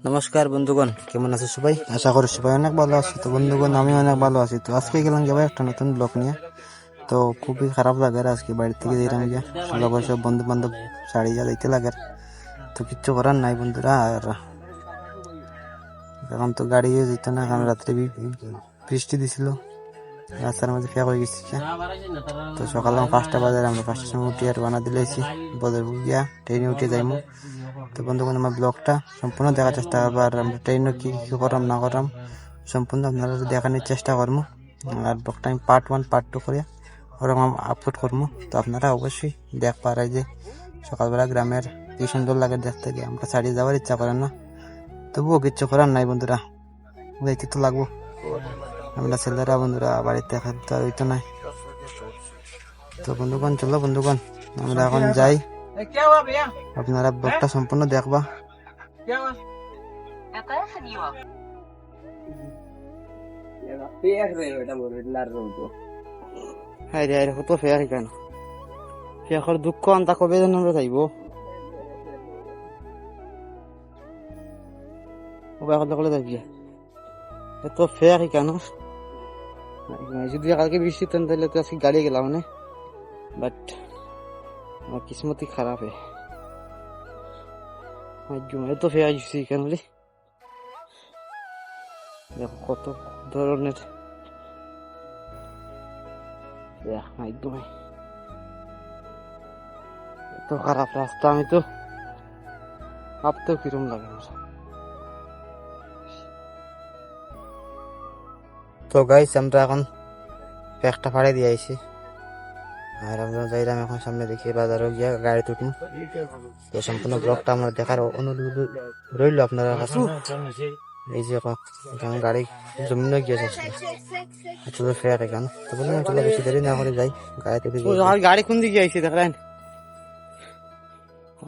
নমস্কার বন্ধুগণ, কেমন আছে সবাই? আশা করি সবাই অনেক ভালো আছে। তো বন্ধুগণ, আমি অনেক ভালো আছি। তো আজকে গেলাম যাবো একটা নতুন ব্লগ নিয়ে। তো খুবই খারাপ লাগে আর আজকে বাড়ি থেকে যেলাম গিয়ে সব বন্ধু বান্ধব ছাড়িয়ে যাইতে লাগে। তো কিচ্ছু করার নাই বন্ধুরা। আর এখন তো গাড়িও যেত না, কারণ রাত্রে বৃষ্টি দিছিল, রাস্তার মধ্যে ফেক হয়ে গেছি। তো সকালে 5টা বাজে, আমরা 5টার সময় উঠি আর বানা দিলেছি বদরপুর গিয়া ট্রেনে উঠে যাইমু। তো বন্ধুগণ, আমার ব্লগটা সম্পূর্ণ দেখার চেষ্টা করবো, আর আমরা ট্রেনে কি কি করাম না করাম সম্পূর্ণ আপনারা দেখানোর চেষ্টা করবো। আর ব্লগটা আমি পার্ট 1 পার্ট 2 করে ওরকম আপলোড করবো। তো আপনারা অবশ্যই দেখ পারাই যে সকালবেলা গ্রামের কি সুন্দর লাগে দেখতে গিয়ে। আমরা ছাড়িয়ে যাওয়ার ইচ্ছা করেন না, তবুও কিচ্ছু করার নাই বন্ধুরা, যাইতে তো লাগবো। আমরা ছেলেরা বন্ধুরা বাড়িতে থাকতে হইতো নাই। তো বন্ধুগণ, চলো বন্ধুগণ, আমরা এখন যাই। আপনারা ব্লগটা সম্পূর্ণ দেখবা। কত ফেয়ার কেন ফেয়ার দুঃখ আনতা কবে যেন আমরা যাইব। যাবি এত ফেয়ার কেন? যদি কালকে বৃষ্টি তাহলে তো আজকে গাড়ি গেলাম না, বাট আমার কিসমতি খারাপ। এত ফেয়ার কেন রে? দেখো কত ধরনের একদমই এত খারাপ রাস্তা, আমি তো ভাবতেও কিরম লাগে আমার। তো গাইস, আমরা এখন একটা ফাড়ে দিয়ে আইছি, আর আমরা যাইলাম এখন সামনে দেখি বাজারে গিয়ে গাড়ি তুটমু। তো সম্পূর্ণ ব্লগটা আমরা দেখার অনুরোধ রইল আপনারা কাছে। এই যে গাড়ি জমিন গিয়েছে ফেয়ার এখান। তো বললাম চলো বেশি দেরি না করে যাই গাড়ি তুটে। গাড়ি কোন দিকে আইছে দেখলেন?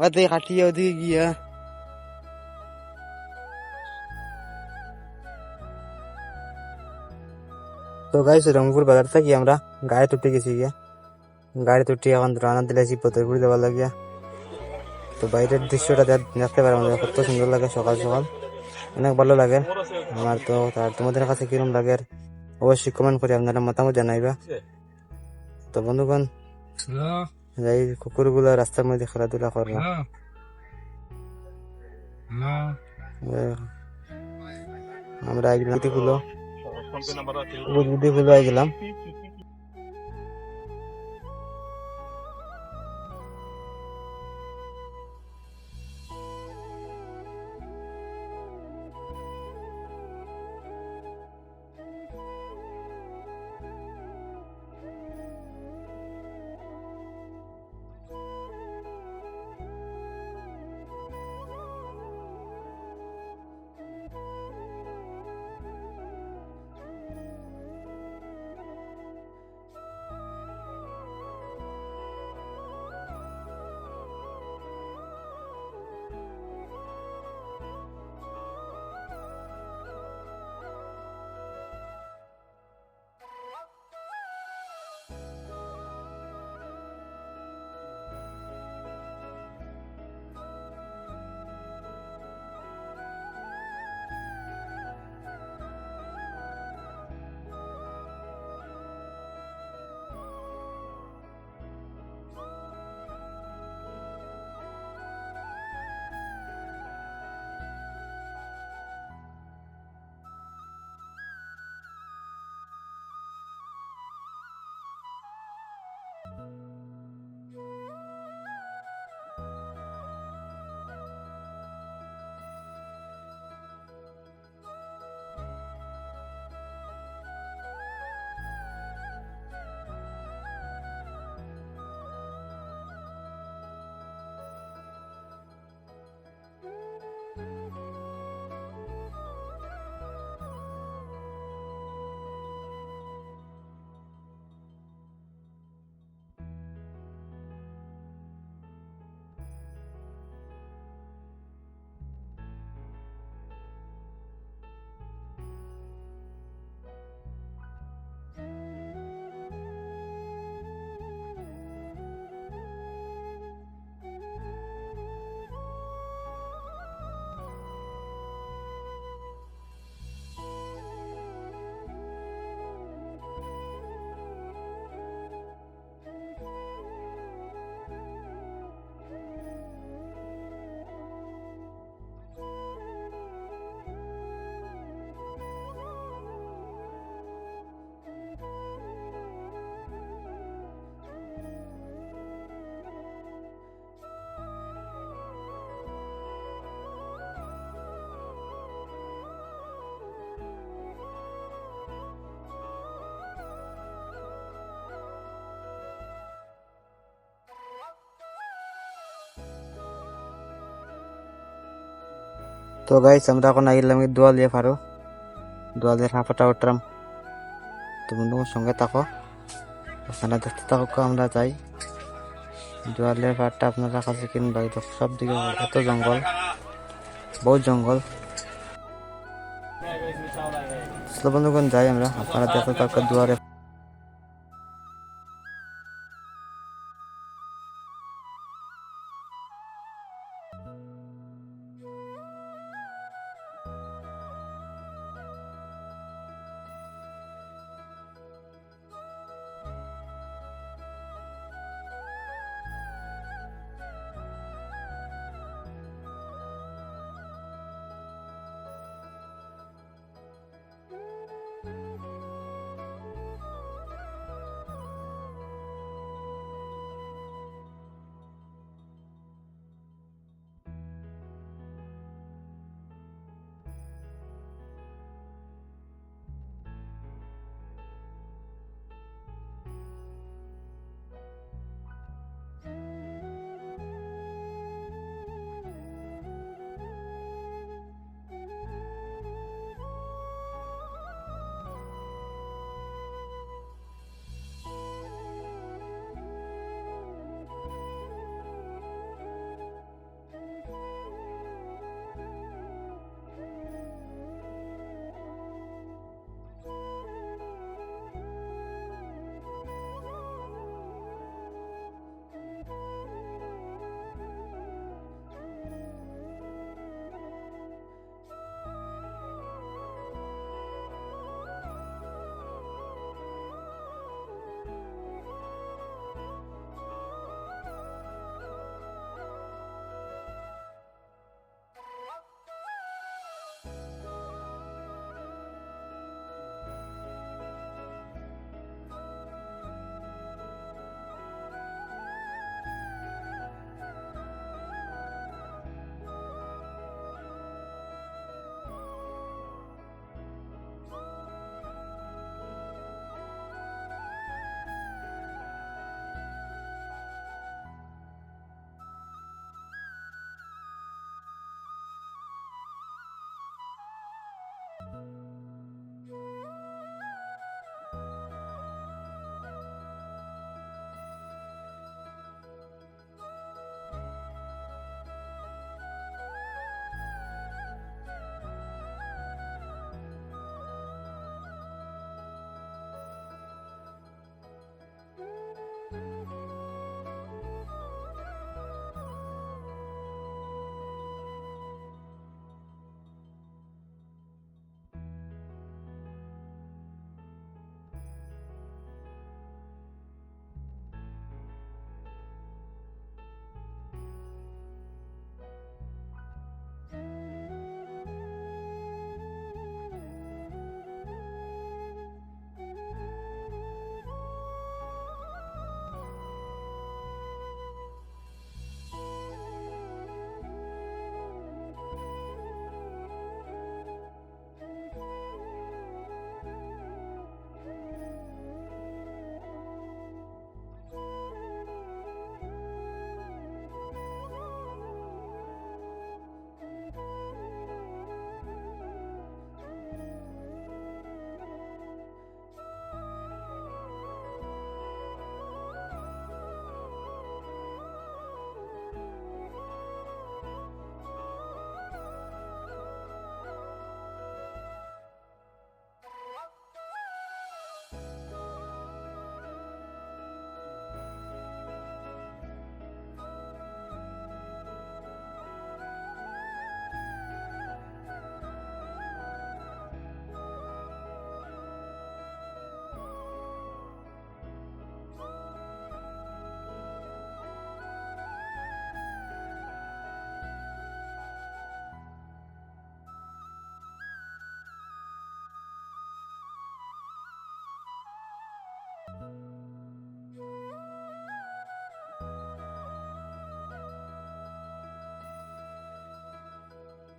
ওদিকে কাটিয়ে ওদিকে গিয়া। তো গাইস, রংপুর বাজার থেকে আমরা গাড়ি তুটে গেছি গিয়া। গাড়ি তুটি এখন রানা দিলেছি পতরপুর যাওয়ার লাগিয়া। তো বাইরের দৃশ্যটা দেখতে পারে আমাদের কত সুন্দর লাগে, সকাল সকাল অনেক ভালো লাগে আমার। তো তোমাদের কাছে কিরম লাগে অবশ্যই কমেন্ট করে আপনারা মতামত জানাইবা। তো বন্ধুগণ, যাই কুকুরগুলো রাস্তার মধ্যে খেলাধুলা করবো। আমরা বুদ্ধি গেলাম। তো গাইস আমরা এখন আইলাম দোয়ালিয়া পারো, দোয়ালিয়ার হাফাটা উঠলাম। তো বন্ধু সঙ্গে থাকো, আপনারা দেখতে থাকো, আমরা যাই দোয়ালিয়ার পাড়টা। আপনারা কাছে কিনবা সব দিকে এত জঙ্গল, বহুত জঙ্গল। বন্ধুগণ যাই আমরা, আপনারা দেখতে থাকো দুয়ারে।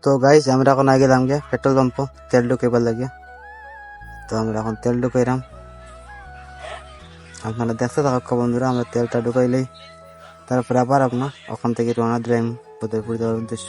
তো গাইস আমরা এখন আগে গেলাম গিয়ে পেট্রোল পাম্প তেল ঢুকাইবার লাগে। তো আমরা এখন তেল ঢুকাইলাম, আপনারা দেখতে থাকো বন্ধুরা। আমরা তেলটা ঢুকাইলেই তারপরে আবার আপনার ওখান থেকে রওনা দিলাম বদরপুর যাওয়ার উদ্দেশ্য।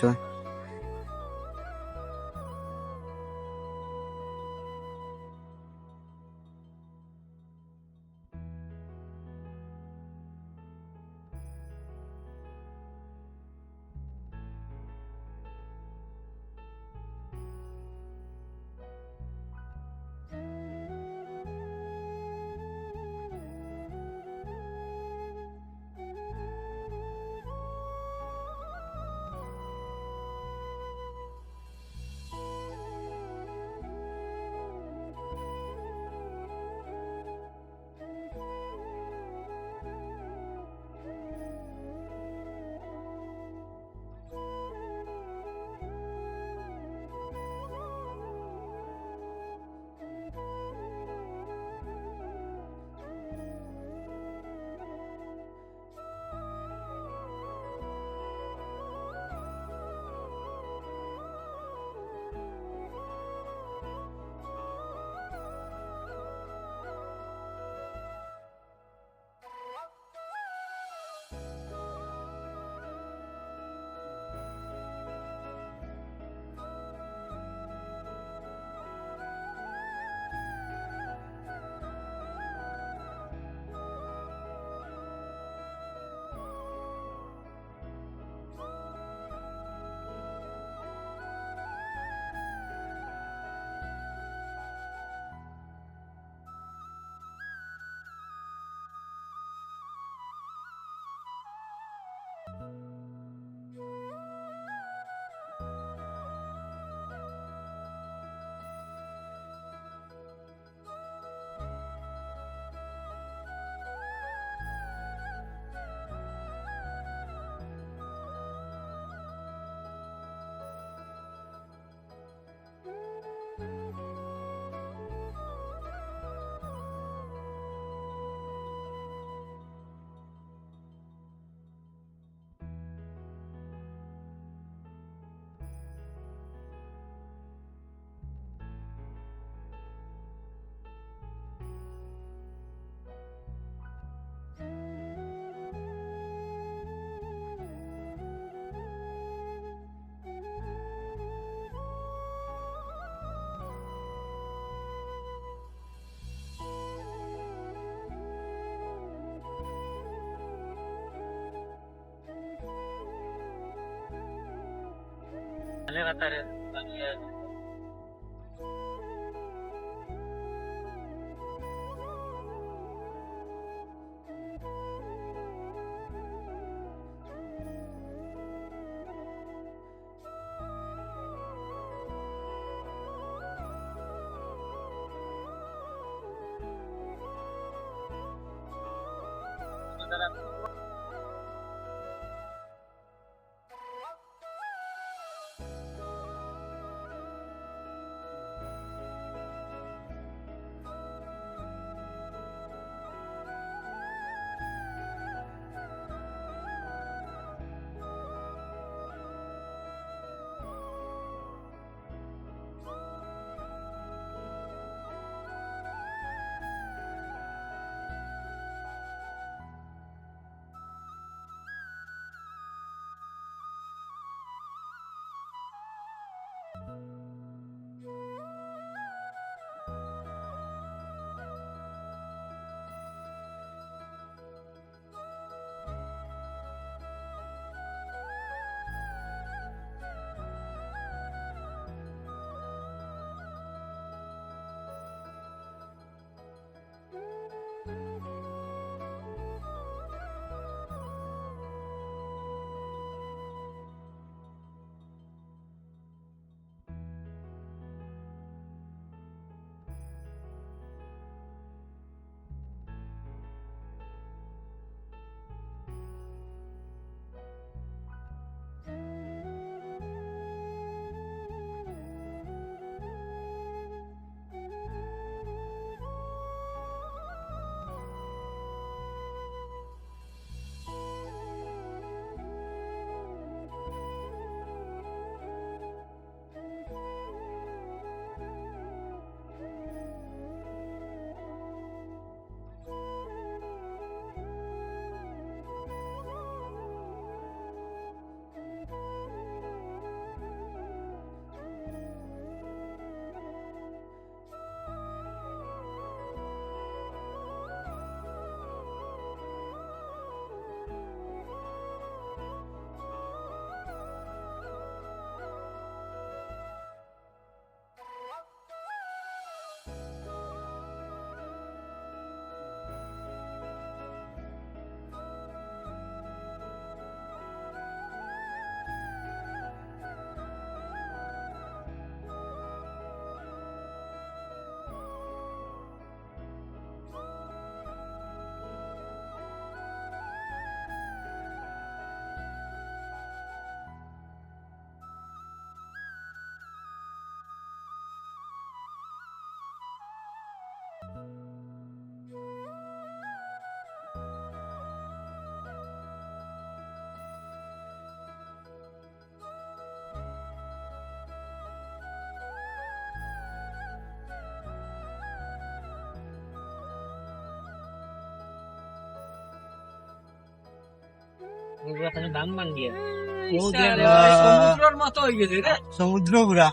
সমুদ্রের মতো হয়ে গেছে রে সমুদ্র পুরা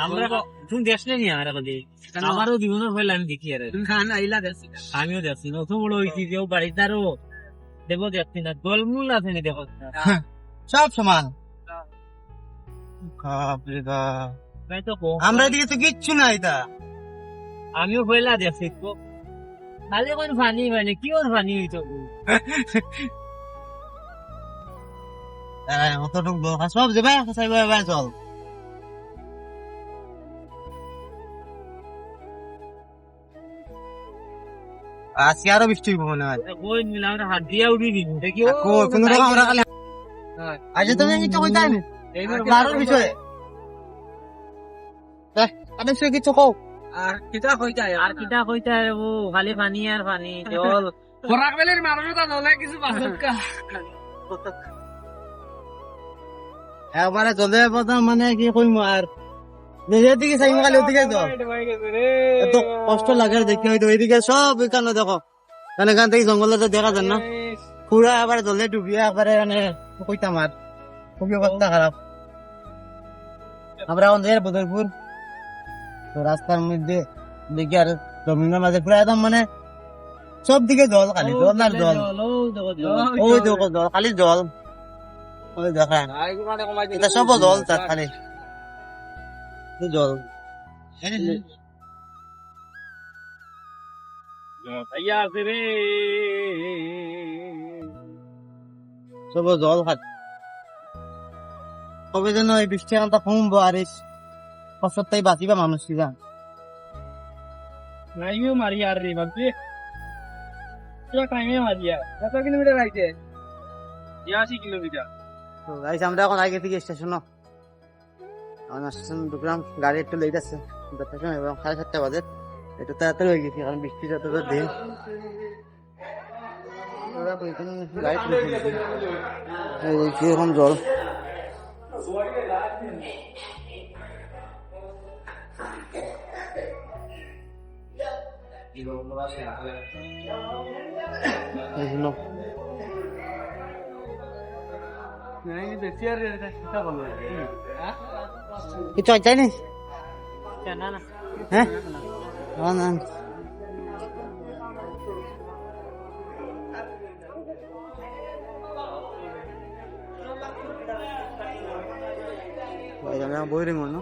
আমরা তুমি দেখলে নি আর আমারও জীবনের হইলে আমি দেখি আর আমিও দেখছি নতুন বড় হয়েছি কেউ বাড়িতে আরো দেখো দেখছি না গোলমূল আছে নি দেখো সব সমান বাপরে বাপ। তাই তো কো আমরা এদিকে তো কিচ্ছু নাই তা আমিও হইলা দেখছি তো খালি কোন পানি মানে কি ওর পানি হইতো অতটুক দরকার সব যাবে চল আজকে আরো বৃষ্টি হইব মনে হয় ওই মিলা আমরা হাত দিয়া উড়ি দিন দেখি ও কোন রকম আমরা খালি আজ তুমি কিছু কইতা নি কারোর বিষয়ে আমি সে কিছু কও আর কিটা কইতা ও খালি পানি আর পানি জল খরাক বেলের মানুষ তা নলে কিছু বাসকা একবারে চলে পথা মানে কি কইম আর নিজের দিকে চাইম খালি ওদিকে তো এত কষ্ট লাগে দেখি হয়তো ওইদিকে সব এখানে দেখো মানে এখান থেকে জঙ্গলটা দেখা যায় না পুরা একবারে জলে ডুবিয়ে একবারে মানে কইতাম আর খুবই অবস্থা খারাপ আমরা এখন যাই বদরপুর তো রাস্তার মধ্যে দেখি আর জমিনের মাঝে পুরা একদম মানে সব দিকে জল খালি জল আর জল ওই দেখো জল খালি জল ওই দেখা এটা সব জল তার খালি জল সব জল খাত কবে যেন এই বৃষ্টি এখানটা কমবো আর এই কষ্টটাই বাঁচিবা মানুষ কি জান নাইও মারি আর রে বাপরে তো টাইমে মারিয়া কত কিলোমিটার আইছে 82 কিলোমিটার তো গাইস আমরা এখন আগে থেকে স্টেশন আমার স্টেশন ঢুকলাম গাড়ি একটু লেট আছে যতক্ষণ এবং 7:30 বাজে একটু তাড়াতাড়ি হয়ে গেছি কারণ বৃষ্টি যতটা দিন গাড়ি কিরকম জল কিছু চাই নি হ্যাঁ না বই রে মনো